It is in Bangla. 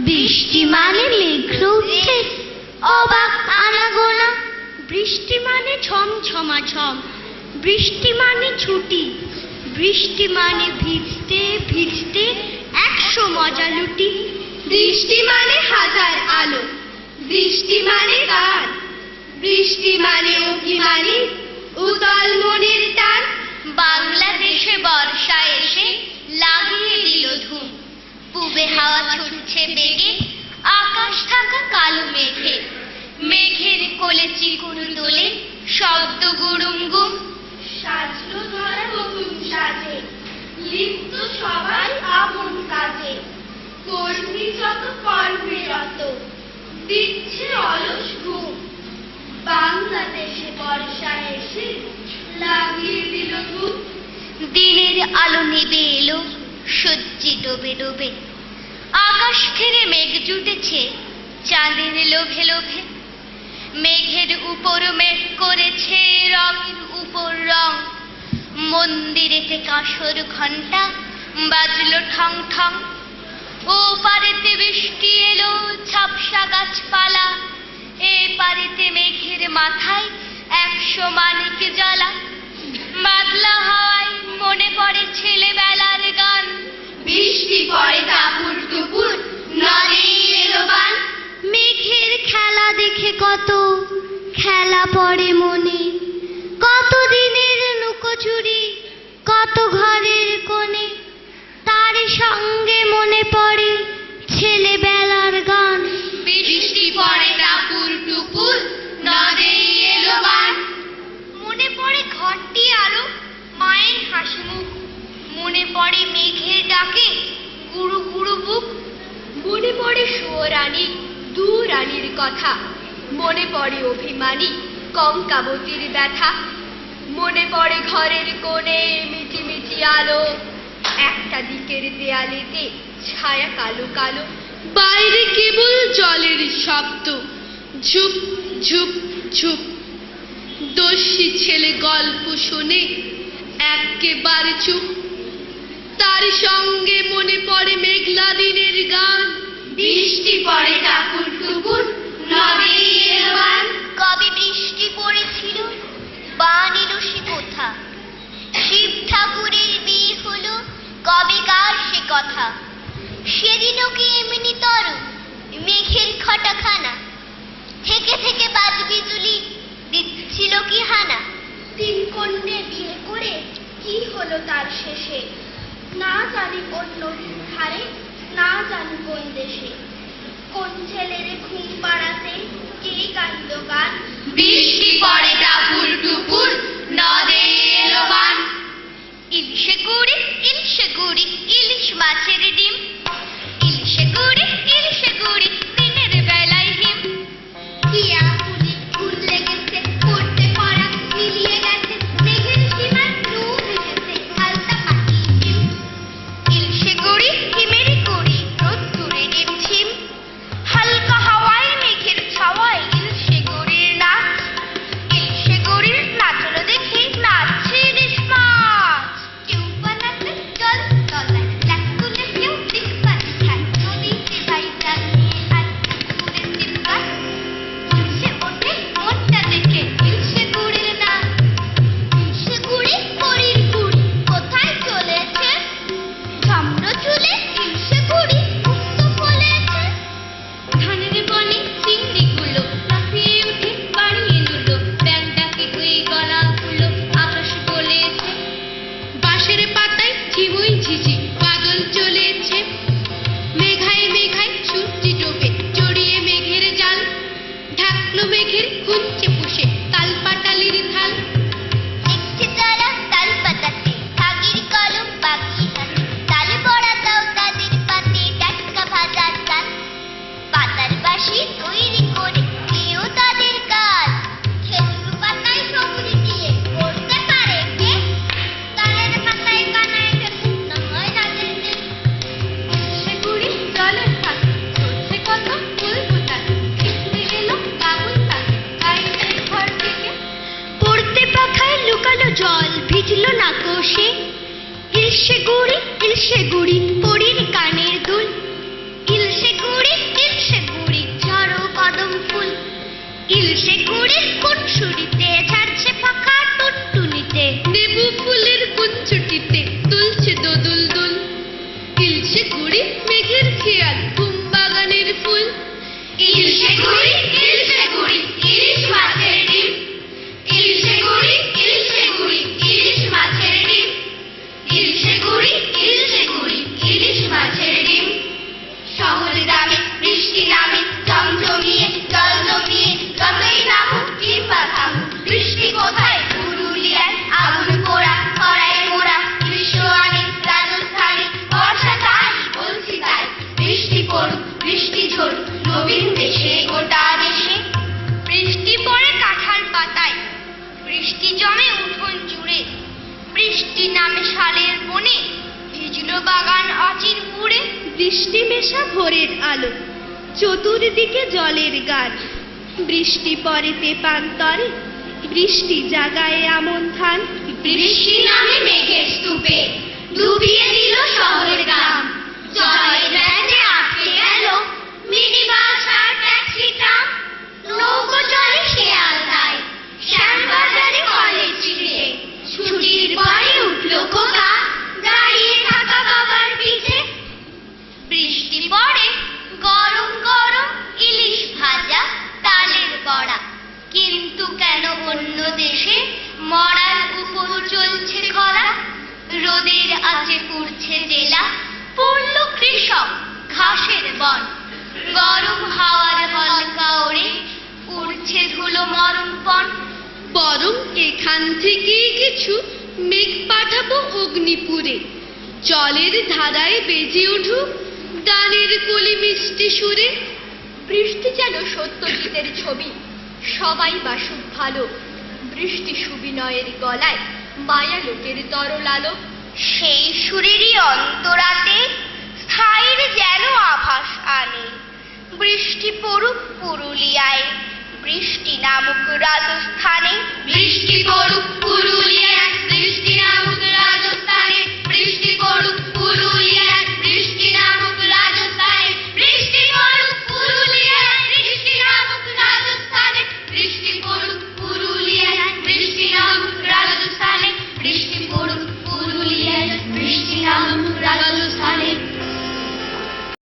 বৃষ্টি মানে মেঘ উঠছে, অবাক আনাগোনা। বৃষ্টি মানে ছমছমা ছম, বৃষ্টি মানে ছুটি, বৃষ্টি মানে ভিজতে ভিজতে 100 মজা লুটি। বৃষ্টি মানে হাজার আলো, বৃষ্টি মানে গান, বৃষ্টি মানে অভিমানী উতল মনের টান। বাংলাদেশে বর্ষা এসে লাগিয়ে দিল ধুম, পূবে হাওয়া ছুটছে বেগে, আকাশ থাকা কালো মেঘে। মেঘের কোলে চিকুন দোলে শব্দ গুড়ুম গুম। সাজলো ধরা নতুন সাজে, লিপ্ত সবাই আপন কাজে। কর্মী যত কর্মীরত, দিচ্ছে অলস ঘুম। বাংলাদেশে বর্ষা এসে লাগিয়ে দিল ধুম। দিনের আলো নেবে এলো সজ্জি ডোবে ডোবে, আকাশ ঘিরে মেঘ জুটেছে চাঁদের লোভে লোভে। মেঘের উপর মেঘ করেছে রঙের উপর রং, মন্দিরেতে কাঁসর ঘণ্টা বাজলো ঠং ঠং। ও পারেতে বৃষ্টি এলো ঝাপসা গাছপালা, এ পারেতে মেঘের মাথায় 100 মানিক জ্বালা। বাদলা হাওয়ায় মনে পড়ে ছেলেবেলার গান, বৃষ্টি পড়ে টাপুর টুপুর, নদে এলো বান। মেঘের খেলা দেখে কত খেলা পড়ে মনে, কত দিনের লুকোচুরি, কত ঘরের কোণে। তার সঙ্গে মনে পড়ে ছেলেবেলার গান, বৃষ্টি পড়ে টাপুর টুপুর, নদে এলো বান। মনে পড়ে ঘরটি আলো, মায়ের হাসি মুখ, মনে পড়ে মেঘের ডাকে গুরু গুরু বুক। মনে পড়ে সুয়োরানী দু রানীর কথা, মনে পড়ে অভিমানী কঙ্কাবতীর ব্যথা। মনে পড়ে ঘরের কোণে মিটি মিটি আলো, একটা দিকের দেয়ালেতে ছায়া কালো কালো। বাইরে কেবল জলের শব্দ, ঝুপ ঝুপ ঝুপ। দস্যি ছেলে গল্প শোনে একেবারে চুপ, তার সঙ্গে মনে পড়ে মেঘলা দিনের গান। বৃষ্টি পড়ে টাপুর টুপুর, নদে এলো বান। কবে বৃষ্টি পড়েছিল বান এলো সে কোথা, শিব ঠাকুরের বিয়ে হলো কবে কার সে কথা। সেদিনও কি এমনি তর মেঘের খটাখানা, থেকে থেকে বাজ বিজুলি দিচ্ছিল কি হানা। 3 কন্যে বিয়ে করে কি হলো তার শেষে, না জানি কোন নদীর ধারে, না জানি কোন দেশে। কোন ছেলের ঘুম পাড়াতে কে গাইল গান। বৃষ্টি পড়ে টাপুর টুপুর, নদে এলো বান। ইলিশে গুড়ি ইলিশ মাছের ডিম, ইলিশে গুড়ি দিনের বেলায় হিম। টিয়া পুলি ফুল লেগেছে, পড়তে পড়া মিলিয়ে গেছে, মেঘের সীমায় ডুব এসেছে হালকা পাখি ডিম। ইলিশে গুড়ি হিমের গুড়ি রোদ্দুরে ডিম ঝিম, হালকা হাওয়ায় মেঘের ছাওয়ায় ইলিশে গুড়ির নাচ। ইলিশে গুড়ির নাচলো দেখে নাচছে ইলিশ মাছ। কেউ বানাতে জল তলায়, লাখ তুলে কেউ দিকপাত খায়, নদীতে ভাই জাল নিয়ে আর পুকুরে চিৎকার। উঠছে ওঠে মনটা দেখে ইলিশে গুড়ির নাচ। ইলিশে গুড়ি পরীর গুড়ি কোথায় চলেছে, ঝমড় চুলে ইলিশে গুড়ি মুক্ত ফলেছে। ধানের বনে চিংড়িগুলো লাফিয়ে উঠে বাড়িয়ে নিল, ব্যাংটাকে হয়ে গলা খুলো আকাশ বলেছে। বাঁশের পাতায় ঝিমুই ঝিঝি বাদল চলেছে, মেঘায় মেঘায় সূর্যি ডোবে জড়িয়ে মেঘের জাল। ঢাকলো মেঘের খুঁজছে পুষে তাল পাটালির থাল। দেখছে তারা তাল পাতাতে কাগির কলম পাকিয়ে হাতে, তালে পড়া দাও তাদের পাতে টাটকা ভাজার তাল। পাতার বাঁশি তৈরি করে দিও তাদের কাজ, খেজুর পাতায় সবুজ দিয়ে করতে পারে কে, তালের পাতায় কানায় দেখে না হয় রাতের দিন। সে গুড়ি জলের থাকে ধরছে কত ফুল ফোটার, খেতে এলো কাবুল পাখি গাইছে ঘর থেকে। পড়তে পাখায় লুকালো জল ভিজলো না কোষে, ইলশে গুড়ি পড়ির কানের দুল। ইলশে গুড়ি বৃষ্টি পড়ুক বৃষ্টি ঝরুক নবীন দেশে গোটা দেশে। বৃষ্টি পড়ে কাঁঠাল পাতায়, বৃষ্টি জমে উঠোন জুড়ে, বৃষ্টি নামে শালের বনে, ভিজল বাগান অচির পুড়ে। বৃষ্টি মেশা ভোরের আলো, চতুর্দিকে জলের গান, বৃষ্টি পড়ে তেপান্তরে, বৃষ্টি জাগায় আমন ধান। বৃষ্টি নামে মেঘের স্তূপে ডুবিয়ে দিল শহর গ্রাম, জলের ব্যাজে আটকে গেল মিনি বাস আর ট্যাক্সি ট্রাম। নৌকো চলে শিয়ালদায়, শ্যামবাজারে কলেজ স্ট্রিটে, ছুটির পরে উঠল খোকা দাঁড়িয়ে থাকা বাবার পিঠে। বৃষ্টি পড়ে গরম গরম ইলিশ ভাজা তালের বড়া, কিন্তু কেন অন্য দেশে মরার উপর চলছে খরা। রোদের আঁচে পুড়ছে জেলা, পড়ল কৃষক ঘাসের বন, গরম হাওয়ার হালকা ওড়ে উড়ছে ধুলো মরণপণ। বরং এখান থেকেই কিছু মেঘ পাঠাবো অগ্নিপুরে, জলের ধারায় বেজে উঠুক গানের কলি মিষ্টি সুরে। বৃষ্টি যেন সত্যজিতের ছবি, সবাই বাসুক ভালো, বৃষ্টি সুবিনয়ের গলায় মায়া লোকের তরল আলো। সেই সুরেরই অন্তরাতে স্থায়ীর যেন আভাস আনে, বৃষ্টি পড়ুক পুরুলিয়ায় বৃষ্টি নামুক রাজস্থানে। বৃষ্টি পড়ুক পুরুলিয়ায় বৃষ্টি নামুক